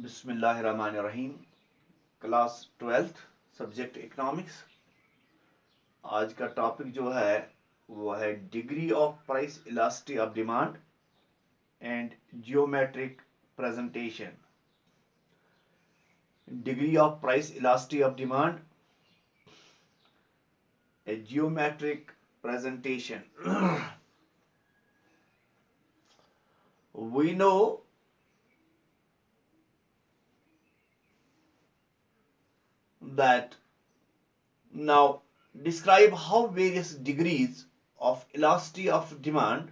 बिस्मिल्लाहिर्रहमानिर्रहीम। Class 12th subject economics. आज का टॉपिक जो है वो है degree of price elasticity of demand and geometric presentation. Degree of price elasticity of demand, A geometric presentation. We know that now describe how various degrees of elasticity of demand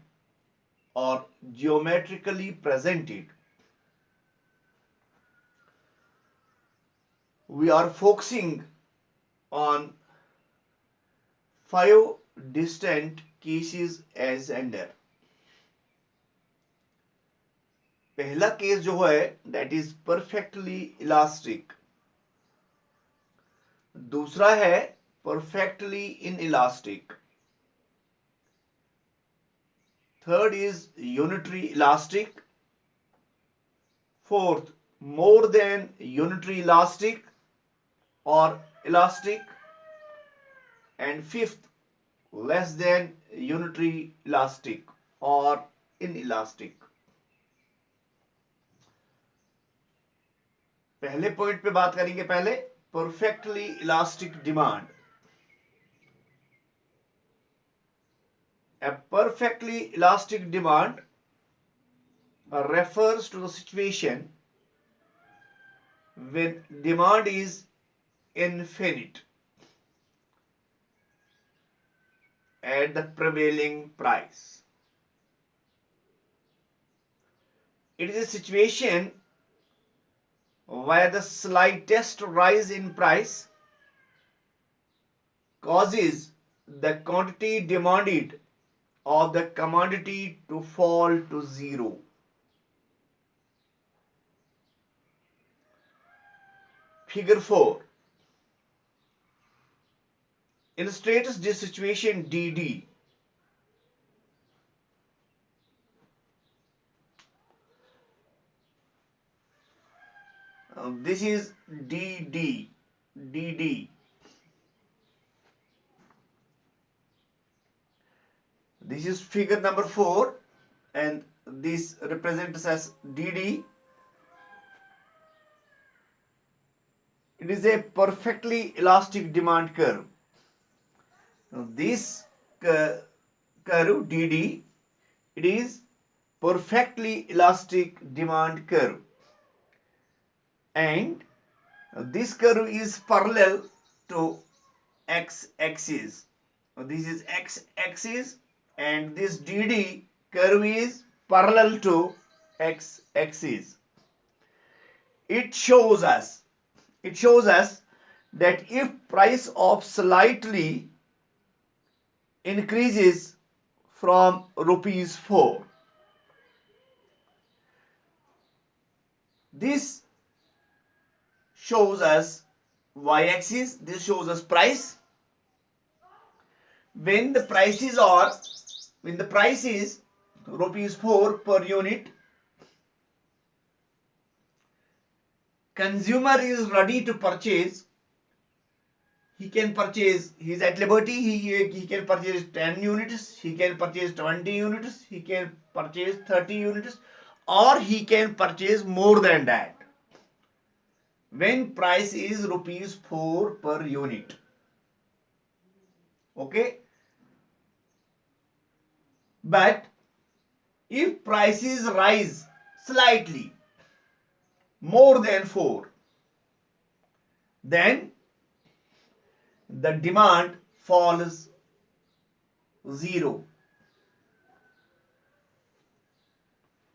are geometrically presented. We are focusing on 5 distinct cases as under. पहला case जो है that is perfectly elastic, दूसरा है perfectly inelastic, third is unitary elastic, fourth more than unitary elastic or elastic, and fifth less than unitary elastic or inelastic. पहले point पे बात करेंगे। पहले perfectly elastic demand. A perfectly elastic demand refers to the situation when demand is infinite at the prevailing price. It is a situation where the slightest rise in price causes the quantity demanded of the commodity to fall to zero. Figure 4 illustrates this situation DD. This is DD. DD. This is figure number 4 and this represents as DD. It is a perfectly elastic demand curve. Now this curve DD, it is perfectly elastic demand curve, and this curve is parallel to x-axis. This is x-axis and this DD curve is parallel to x-axis. It shows us that if price of slightly increases from rupees 4, this shows us y-axis, this shows us price. When the price is rupees 4 per unit, consumer is ready to purchase. He can purchase, he is at liberty, he can purchase 10 units, he can purchase 20 units, he can purchase 30 units, or he can purchase more than that when price is rupees 4 per unit. Okay? But if prices rise slightly more than 4, then the demand falls zero.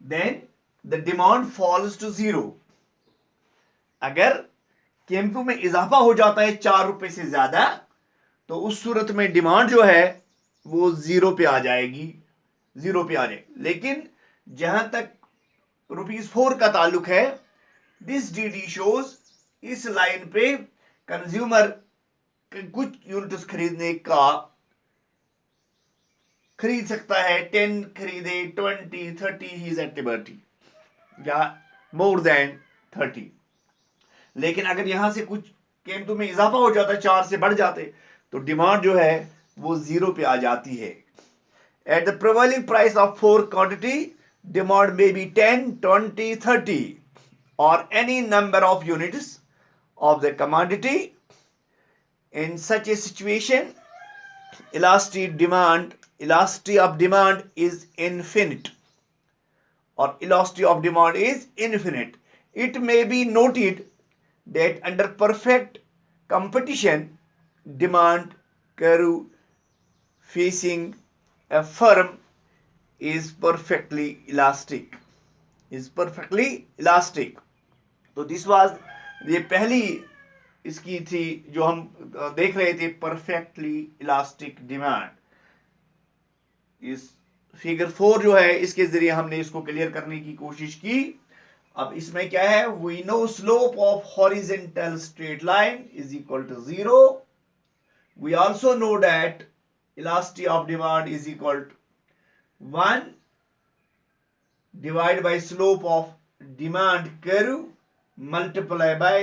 Then the demand falls to zero. अगर कीमतों में इजाफा हो जाता है 4 रुपए से ज्यादा, तो उस सूरत में डिमांड जो है वो जीरो पे आ जाएगी। लेकिन जहां तक रुपीस 4 का ताल्लुक है, दिस डीडी शोज इस लाइन पे कंज्यूमर कुछ यूनिट्स खरीद सकता है, 10 खरीदे, 20, 30, ही इज एट लिबर्टी, या मोर देन 30। लेकिन अगर यहां से कुछ कीमतों में इजाफा हो जाता, 4 से बढ़ जाते, तो डिमांड जो है वो 0 पे आ जाती है। At the prevailing price of 4 quantity, demand may be 10, 20, 30 और any number of units of the commodity. In such a situation, elasticity of demand is infinite, or elasticity of demand is infinite. It may be noted that under perfect competition, demand curve facing a firm is perfectly elastic. तो this was, ये पहली इसकी थी जो हम देख रहे थे, परफेक्टली इलास्टिक डिमांड। इस फिगर 4 जो है इसके जरिए हमने इसको क्लियर करने की कोशिश की। अब इसमें क्या है, we know slope of horizontal straight line is equal to 0। We also know that elasticity of demand is equal to 1 divide by slope of demand curve multiply by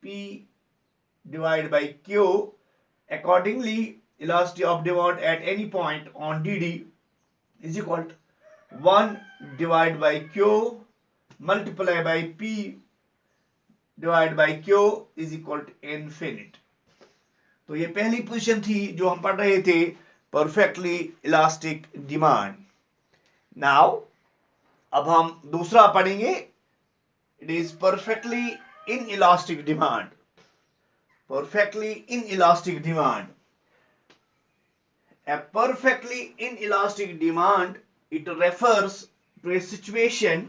P divided by Q. Accordingly, elasticity of demand at any point on DD is equal to 1 divided by Q multiply by P divided by Q is equal to infinite. तो ये पहली position थी जो हम पढ़ रहे थे, perfectly elastic demand. Now अब हम दूसरा पढ़ेंगे, it is perfectly inelastic demand. Perfectly inelastic demand. A perfectly inelastic demand, it refers to a situation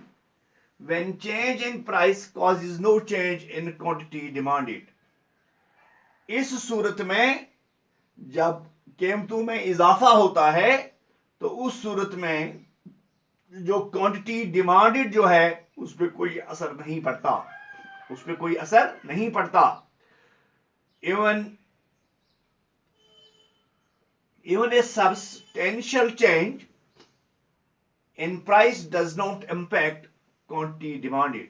when change in price causes no change in quantity demanded. इस सूरत में जब कीमतों में इजाफा होता है तो उस सूरत में जो क्वांटिटी डिमांडेड जो है उस पर कोई असर नहीं पड़ता, उस पर कोई असर नहीं पड़ता। even a substantial change in price does not impact quantity demanded.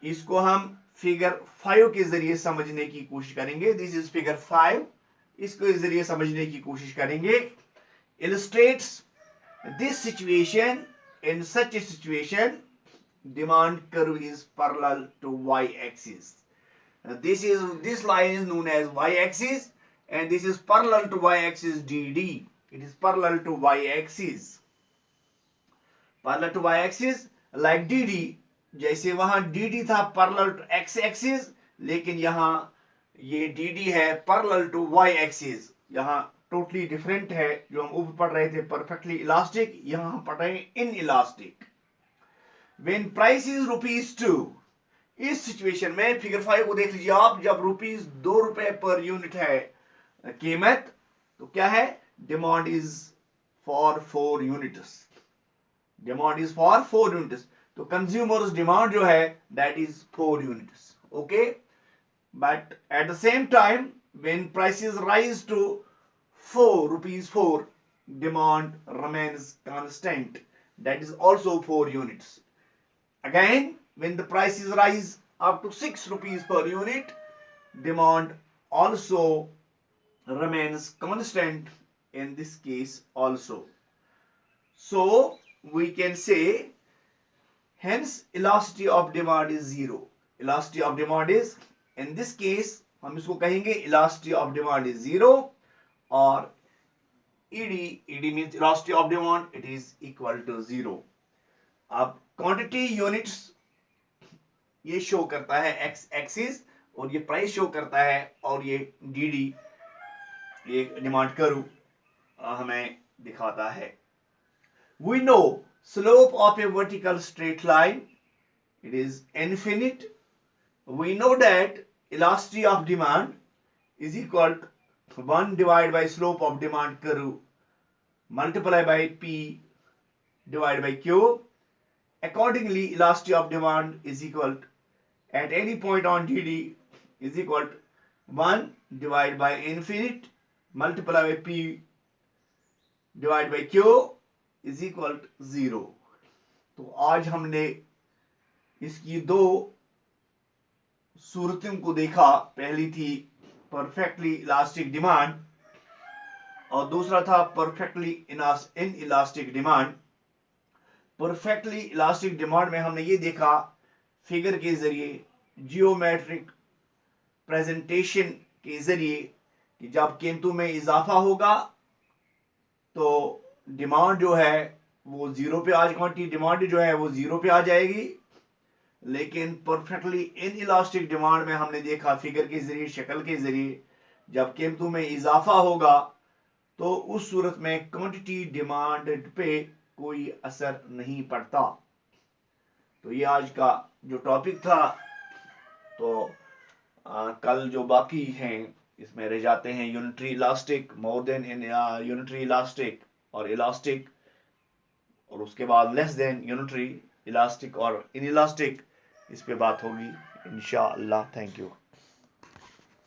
इसको हम फिगर 5 के जरिए समझने की कोशिश करेंगे। दिस इज फिगर 5, इसको इस जरिए समझने की कोशिश करेंगे। illustrates this situation. In such a situation, demand curve is parallel to y-axis. This line is known as y-axis, and this is parallel to y-axis DD. It is parallel to y-axis. Parallel to y-axis like DD. जैसे वहां DD था parallel to x-axis, लेकिन यहाँ ये DD है parallel to y-axis। यहाँ totally different है। जो हम ऊपर पढ़ रहे थे परफेक्टली इलास्टिक, यहां हम पढ़ रहे हैं in elastic. When price is ₹2, इस सिचुएशन में फिगर 5 को देख लीजिए आप, जब ₹2 पर यूनिट है कीमत, तो क्या है, demand is for 4 units. Demand is for 4 units, तो कंज्यूमर्स डिमांड जो है that is 4 units. Okay, but at the same time when prices rise to ₹4, demand remains constant, that is also 4 units. Again, when the prices rise up to ₹6 per unit, demand also remains constant in this case also. So we can say, hence elasticity of demand is 0. Elasticity of demand is, in this case हम इसको कहेंगे elasticity of demand is 0, और ED means elasticity of demand, it is equal to 0. अब quantity units ये show करता है x axis, और ये प्राइस शो करता है, और ये DD ये डिमांड कर्व हमें दिखाता है। We know slope of a vertical straight line, it is infinite. We know that elasticity of demand is equal to 1 divided by slope of demand curve multiplied by P divided by Q. Accordingly, elasticity of demand is equal to, at any point on DD is equal to 1 divided by infinite multiplied by P divided by Q is equal to 0. तो आज हमने इसकी 2 सूरतों को देखा। पहली थी perfectly elastic demand और दूसरा था perfectly in elastic demand. Perfectly elastic demand में हमने ये देखा फिगर के जरिए, जियोमेट्रिक प्रेजेंटेशन के जरिए, कि जब कीमतों में इजाफा होगा तो डिमांड जो है वो जीरो पे आज क्वांटिटी डिमांड जो है वो जीरो पे आ जाएगी। लेकिन परफेक्टली इन इलास्टिक डिमांड में हमने देखा फिगर के जरिए, शक्ल के जरिए, जब कीमतों में इजाफा होगा तो उस सूरत में क्वांटिटी डिमांड पे कोई असर नहीं पड़ता। तो ये आज का जो टॉपिक था। तो कल जो बाकी हैं इसमें रह जाते हैं unitary elastic, more then in unitary elastic और इलास्टिक, और उसके बाद लेस देन यूनिटरी इलास्टिक और इन इलास्टिक। इस पे बात होगी इंशाअल्लाह। Thank you.